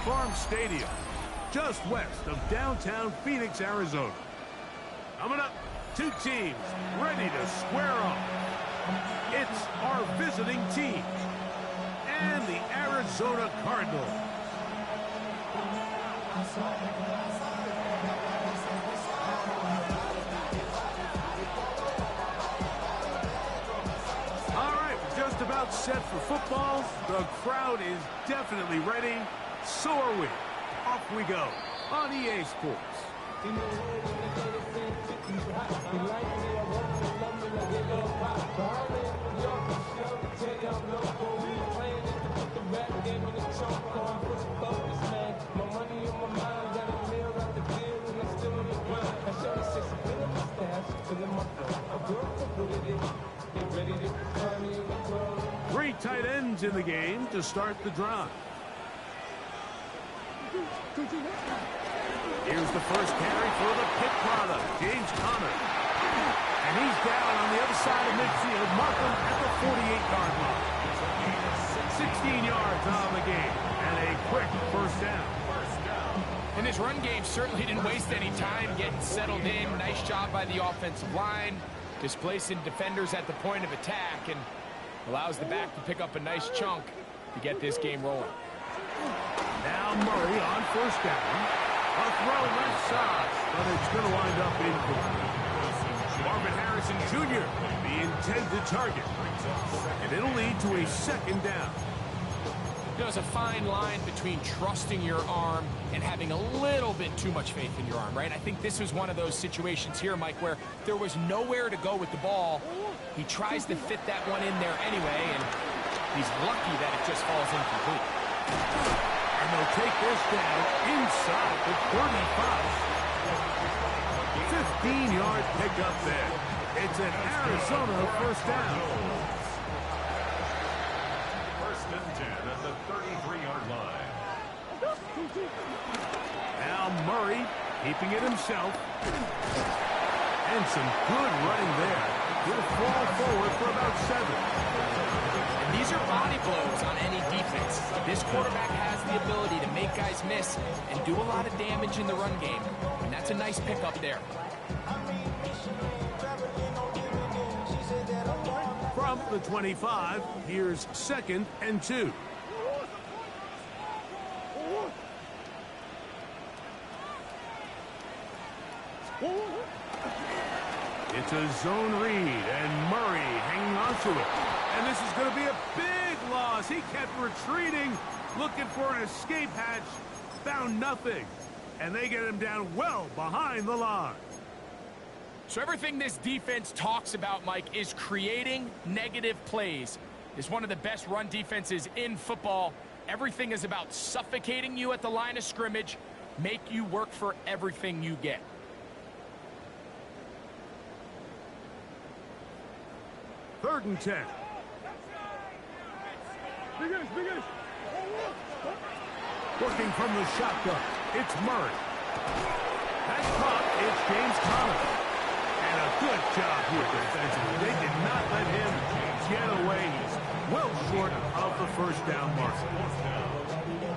Farm Stadium, just west of downtown Phoenix, Arizona. Coming up, two teams ready to square off. It's our visiting team and the Arizona Cardinals. All right, we're just about set for football. The crowd is definitely ready. So are we. Off we go on EA Sports. Three tight ends in the game to start the drive. Here's the first carry for the Pitt product, James Conner. And he's down on the other side of midfield, Markham at the 48-yard line. 16 yards on the game, and a quick first down. And this run game certainly didn't waste any time getting settled in. Nice job by the offensive line, displacing defenders at the point of attack, and allows the back to pick up a nice chunk to get this game rolling. Now Murray on first down. A throw left side, but it's going to wind up incomplete. Marvin Harrison Jr., the intended target. And it'll lead to a second down. There's a fine line between trusting your arm and having a little bit too much faith in your arm, right? I think this was one of those situations here, Mike, where there was nowhere to go with the ball. He tries to fit that one in there anyway, and he's lucky that it just falls incomplete. And they'll take this down inside the 35. 15-yard pickup there. It's an Arizona first down. First and 10 at the 33-yard line. Now Murray keeping it himself. And some good running there. He'll fall forward for about 7. And these are body blows on any defense. This quarterback has the ability to make guys miss and do a lot of damage in the run game. And that's a nice pickup there. From the 25, here's 2nd and 2. It's a zone read, and Murray hanging on to it. And this is going to be a big loss. He kept retreating, looking for an escape hatch, found nothing. And they get him down well behind the line. So everything this defense talks about, Mike, is creating negative plays. It's one of the best run defenses in football. Everything is about suffocating you at the line of scrimmage, make you work for everything you get. Third and 10. Working from the shotgun, it's Murray. That's caught, it's James Conner. And a good job here defensively. They did not let him get away. He's well short of the first down mark.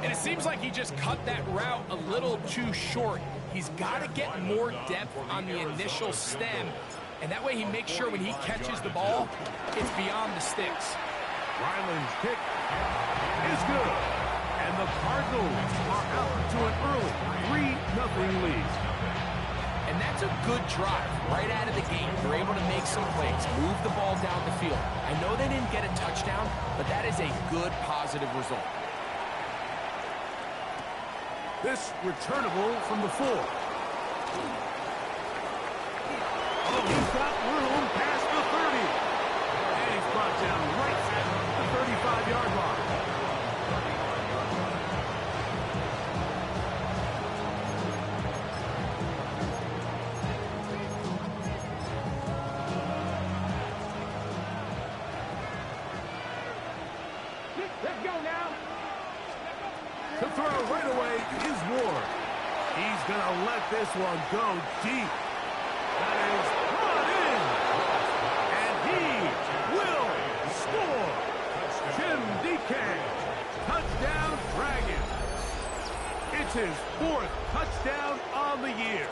And it seems like he just cut that route a little too short. He's got to get more depth on the initial stem. And that way he makes sure when he catches the ball, it's beyond the sticks. Ryland's kick is good. And the Cardinals are out to an early 3-0 lead. And that's a good drive right out of the gate. They're able to make some plays, move the ball down the field. I know they didn't get a touchdown, but that is a good, positive result. This returnable from the 4. Oh, he's got room past the 30. And he's brought down right at the 35-yard line. Let's go now. To throw right away is Ward. He's going to let this one go deep. That is brought in. And he will score. Jim DK. Touchdown, Dragons. It's his 4th touchdown on the year.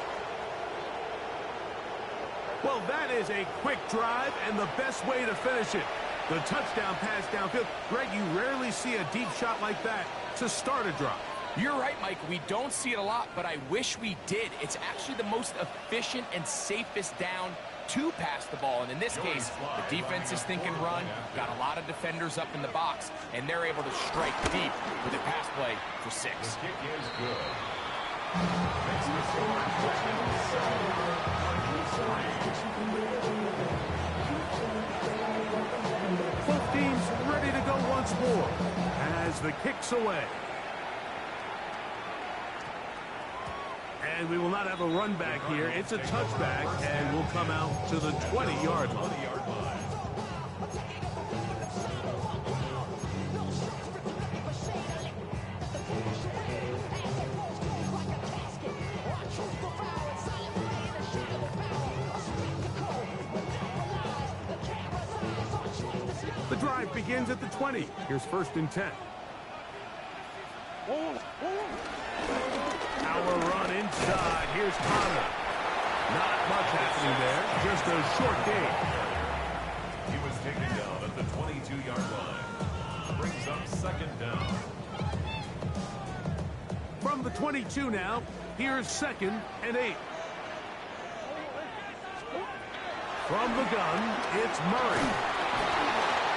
Well, that is a quick drive and the best way to finish it. The touchdown pass downfield. Greg, you rarely see a deep shot like that to start a drive. You're right, Mike. We don't see it a lot, but I wish we did. It's actually the most efficient and safest down to pass the ball. And in this case, the defense is thinking run, got a lot of defenders up in the box, and they're able to strike deep with a pass play for 6. The kick is good. Makes the score 2nd. Both teams ready to go once more as the kick's away. And we will not have a run back here. It's a touchback, and we'll come out to the 20-yard line. The drive begins at the 20. Here's 1st and 10. Our run inside. Here's Connor. Not much happening there. Just a short gain. He was taken down at the 22-yard line. Brings up 2nd down. From the 22 now, here's 2nd and 8. From the gun, it's Murray.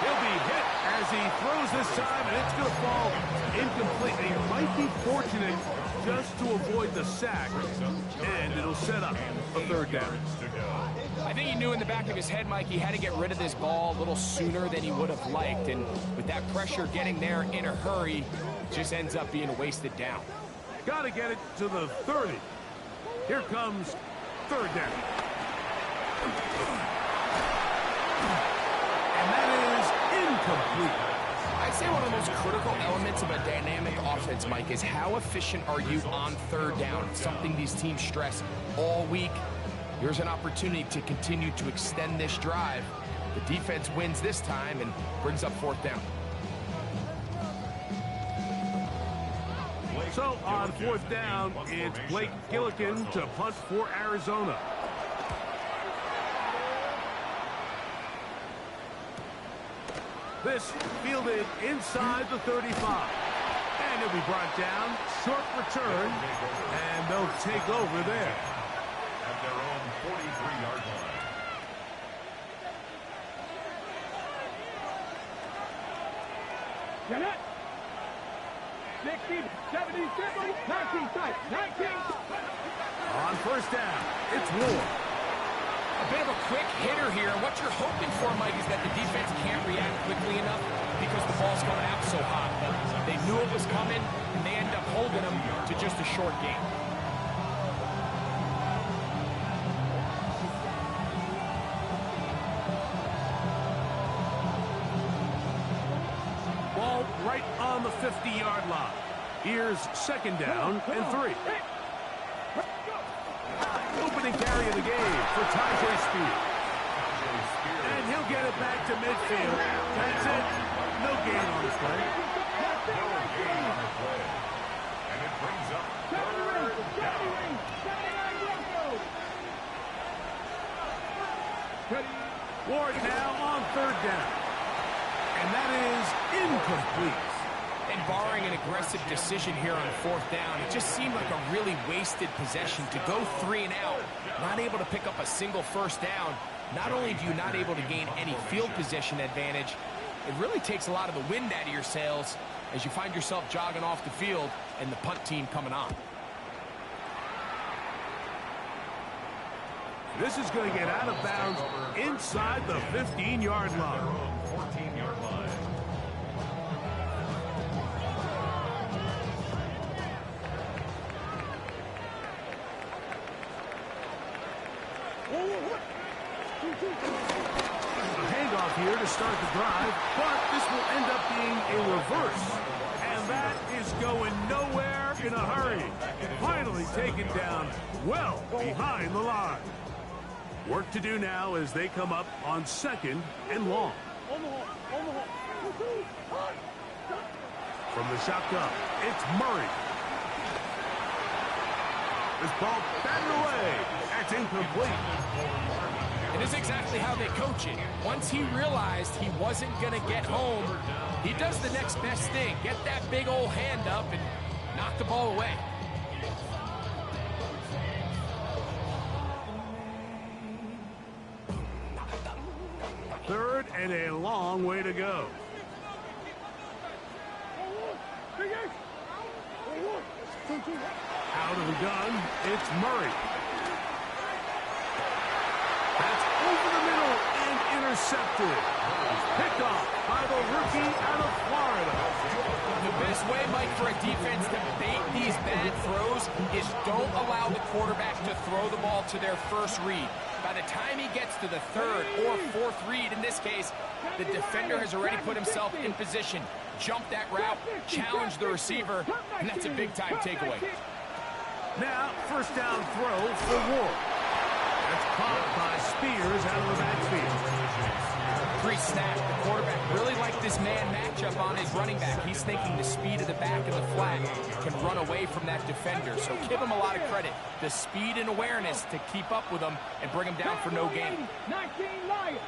He'll be hit as he throws this time, and it's going to fall incomplete. He might be fortunate just to avoid the sack, and it'll set up a 3rd down. I think he knew in the back of his head, Mike, he had to get rid of this ball a little sooner than he would have liked, and with that pressure getting there in a hurry, it just ends up being a wasted down. Got to get it to the 30. Here comes 3rd down. And that is incomplete. I'd say one of the most critical elements of a dynamic offense, Mike, is how efficient are you on 3rd down? It's something these teams stress all week. Here's an opportunity to continue to extend this drive. The defense wins this time and brings up 4th down. So on 4th down, it's Blake Gillikin to punt for Arizona. This fielded inside the 35. And it'll be brought down. Short return. And they'll take over there. At their own 43-yard line. Get it. 60, 70, 19, 19. On 1st down, it's Ward. A bit of a quick hitter here. What you're hoping for, Mike, is that the defense can't react quickly enough because the ball's coming out so hot. But they knew it was coming, and they end up holding them to just a short gain. Ball right on the 50-yard line. Here's 2nd down and 3. Opening carry of the game for Tyjae Spears. And he'll get it back to midfield. That's it. No gain on this play. No gain on the play. And it brings up 3rd down. Ward now on 3rd down. And that is incomplete. And barring an aggressive decision here on 4th down, it just seemed like a really wasted possession to go 3 and out, not able to pick up a single 1st down. Not only do you not able to gain any field position advantage, it really takes a lot of the wind out of your sails as you find yourself jogging off the field and the punt team coming on. This is going to get out of bounds inside the 15-yard line. 14-yard line. A handoff here to start the drive, but this will end up being a reverse. And that is going nowhere in a hurry. Finally taken down well behind the line. Work to do now as they come up on 2nd and long. From the shotgun, it's Murray. This ball batted away. That's incomplete. It is exactly how they coach it. Once he realized he wasn't going to get home, he does the next best thing. Get that big old hand up and knock the ball away. Third and a long way to go. Out of the gun, it's Murray. That's over the middle and intercepted. Picked off by the rookie out of Florida. The best way, Mike, for a defense to bait these bad throws is don't allow the quarterback to throw the ball to their first read. By the time he gets to the third or fourth read, in this case, the defender has already put himself in position, jumped that route, challenged the receiver, and that's a big-time takeaway. Now, first down throw for Ward. That's caught by Spears out of the backfield. Pre-snap, the quarterback really liked this man matchup on his running back. He's thinking the speed of the back of the flat can run away from that defender. So give him a lot of credit. The speed and awareness to keep up with him and bring him down for no gain. 19 Lions.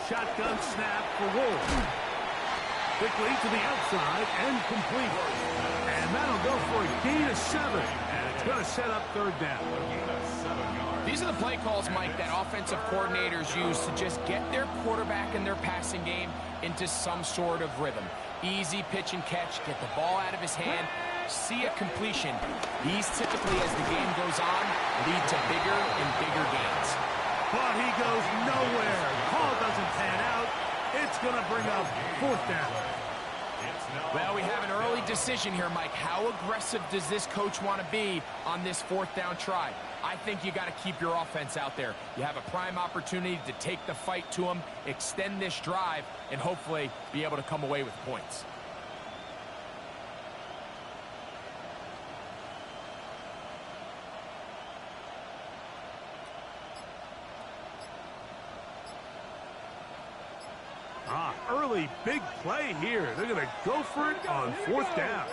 Shotgun snap for Ward. Quickly to the outside and complete. And that'll go for a gain of 7. And it's going to set up third down. These are the play calls, Mike, that offensive coordinators use to just get their quarterback and their passing game into some sort of rhythm. Easy pitch and catch, get the ball out of his hand, see a completion. These typically, as the game goes on, lead to bigger and bigger gains. But he goes nowhere. Call doesn't pan out. It's going to bring up fourth down. Well, we have an early decision here, Mike. How aggressive does this coach want to be on this fourth down try? I think you got to keep your offense out there. You have a prime opportunity to take the fight to them, extend this drive, and hopefully be able to come away with points. Early big play here. They're going to go for it on fourth down.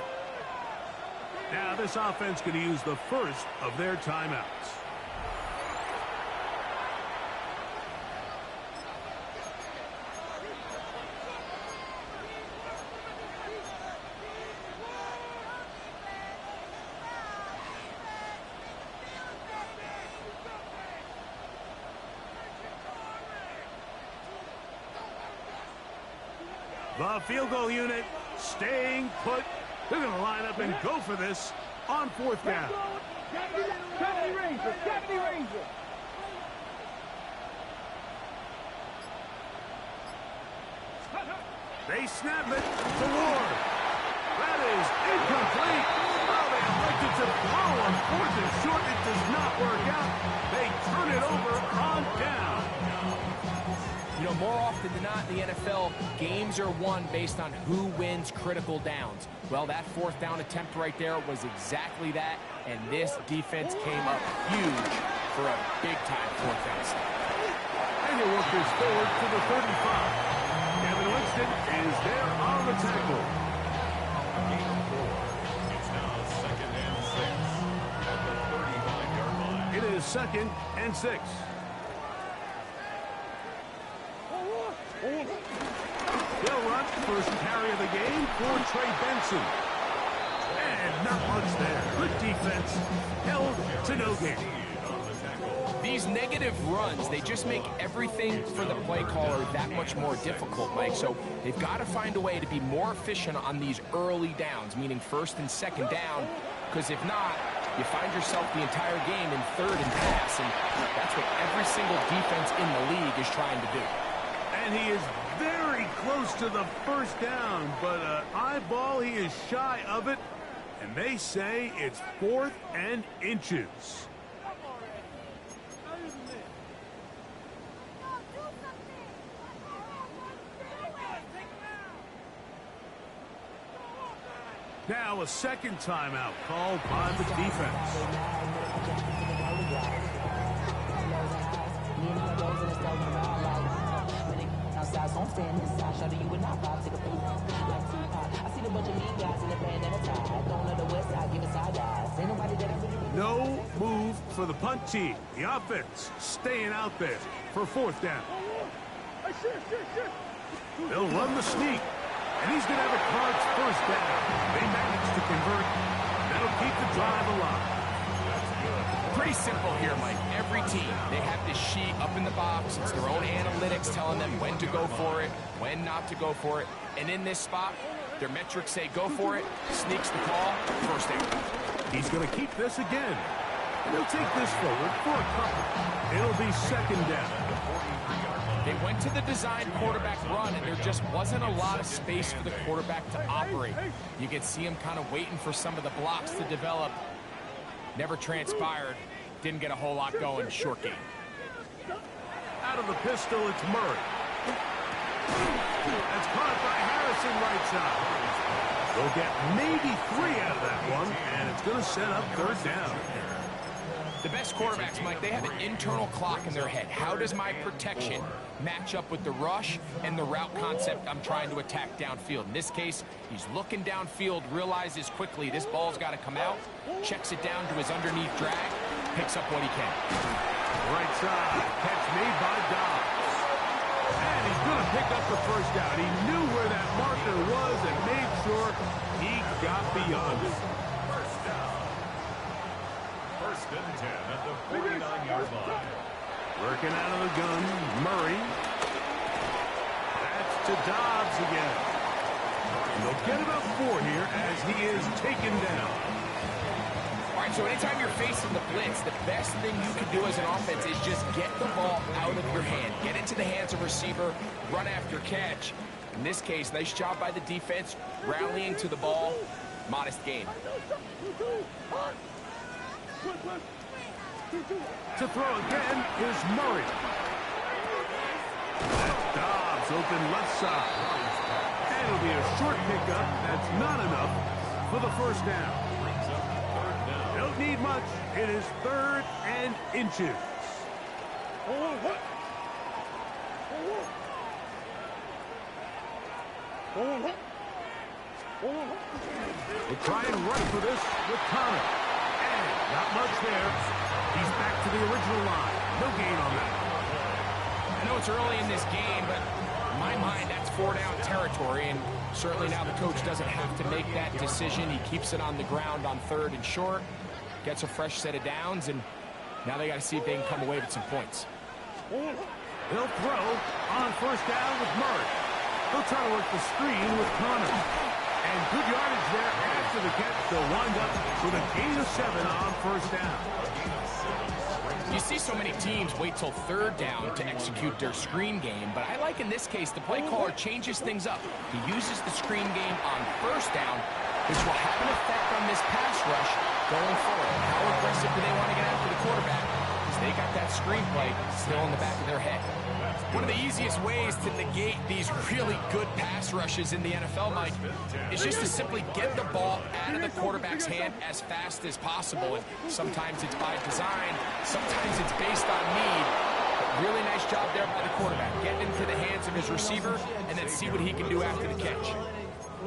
Now this offense going to use the first of their timeouts. The field goal unit staying put. They're going to line up and go for this on fourth down. 70 Rangers, 70 Rangers. They snap it to Ward. That is incomplete. Oh, they elected to throw on fourth and short. It does not work out. They turn it over on down. You know, more often than not in the NFL, games are won based on who wins critical downs. Well, that fourth down attempt right there was exactly that, and this defense came up huge for a big-time fourth down stop. And they work this forward to the 35. Kevin Winston is there on the tackle. It's now 2nd and 6 at the 35-yard line. It is 2nd and 6. They'll run first carry of the game for Trey Benson. And not much there. Good defense. Held to no gain. These negative runs, they just make everything for the play caller that much more difficult, Mike. So they've got to find a way to be more efficient on these early downs, meaning first and second down, because if not, you find yourself the entire game in third and pass, and that's what every single defense in the league is trying to do. And he is very close to the first down, but eyeball, he is shy of it. And they say it's 4th and inches. Now a second timeout called by the defense. for the punt team. The offense staying out there for fourth down. They'll run the sneak, and he's going to have a Cards first down. They managed to convert. That'll keep the drive alive. Pretty simple here, Mike. Every team, they have this sheet up in the box. It's their own analytics telling them when to go for it, when not to go for it. And in this spot, their metrics say go for it, sneaks the call, first down. He's going to keep this again. They'll take this forward for a couple. It'll be second down. They went to the design quarterback run, and there just wasn't a lot of space for the quarterback to operate. You could see him kind of waiting for some of the blocks to develop. Never transpired. Didn't get a whole lot going. Short game. Out of the pistol, it's Murray. That's caught by Harrison right side. They'll get maybe 3 out of that one, and it's going to set up third down. The best quarterbacks, Mike, they have an internal clock in their head. How does my protection match up with the rush and the route concept I'm trying to attack downfield? In this case, he's looking downfield, realizes quickly this ball's got to come out, checks it down to his underneath drag, picks up what he can. Right side, catch made by Dobbs. And he's going to pick up the first down. He knew where that marker was and made sure he got beyond it. First down. First and 10 at the 49-yard line. Working out of the gun, Murray. That's to Dobbs again. And they'll get about 4 here as he is taken down. All right, so anytime you're facing the blitz, the best thing you can do as an offense is just get the ball out of your hand. Get into the hands of receiver, run after catch. In this case, nice job by the defense, rallying to the ball. Modest gain. To throw again is Murray. That's Dobbs open left side. And it'll be a short pickup. That's not enough for the first down. Don't need much. It is 3rd and inches. We'll try and run for this with Connor. And not much there. He's back to the original line. No gain on that. I know it's early in this game, but in my mind, that's 4-down territory, and certainly now the coach doesn't have to make that decision. He keeps it on the ground on 3rd and short, gets a fresh set of downs, and now they got to see if they can come away with some points. They'll throw on first down with Murray. They'll try to work the screen with Connor. And good yardage there after the catch. They'll wind up with a gain of 7 on first down. You see so many teams wait till 3rd down to execute their screen game, but I like in this case the play caller changes things up. He uses the screen game on first down, which will have an effect on this pass rush going forward. How aggressive do they want to get after the quarterback? Because they got that screen play still in the back of their head. One of the easiest ways to negate these really good pass rushes in the NFL, Mike, is just to simply get the ball out of the quarterback's hand as fast as possible. And sometimes it's by design, sometimes it's based on need. But really nice job there by the quarterback. Get into the hands of his receiver and then see what he can do after the catch.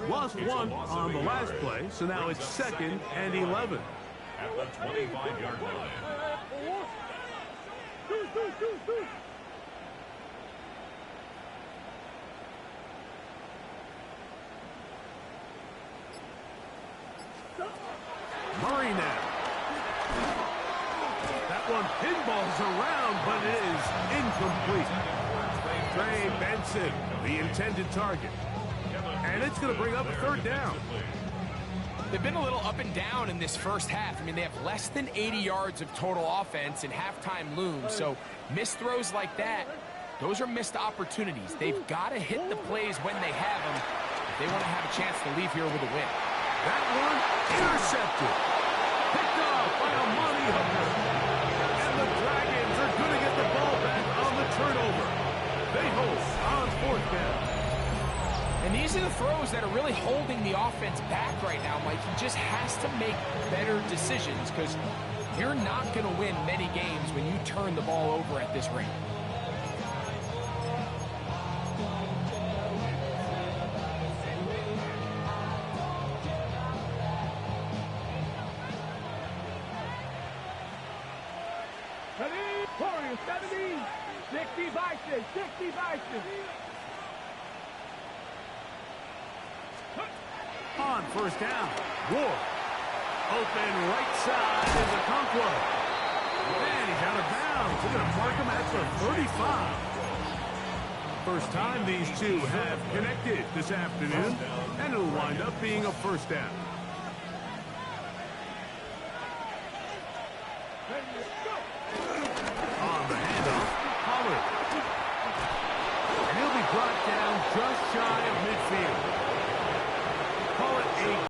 Lost 1 on the last play, so now it's 2nd and 11. At the 25-yard line. Murray now. That one pinballs around, but it is incomplete. Trey Benson, the intended target. And it's going to bring up a 3rd down. They've been a little up and down in this first half. I mean, they have less than 80 yards of total offense and halftime looms. So missed throws like that, those are missed opportunities. They've got to hit the plays when they have them if they want to have a chance to leave here with a win. That one intercepted. Picked off by Amani Hooker. And the Dragons are going to get the ball back on the turnover. They hold on 4th down. And these are the throws that are really holding the offense back right now, Mike. He just has to make better decisions because you're not going to win many games when you turn the ball over at this rate. 70. 60 Bison. 60 Bison. On first down, Ward. Open right side is Okonkwo. And he's out of bounds. They're going to mark him at the 35. First time these two have connected this afternoon, and it'll wind up being a first down. On the handoff, Pollard. And he'll be brought down just shy of midfield. Call it a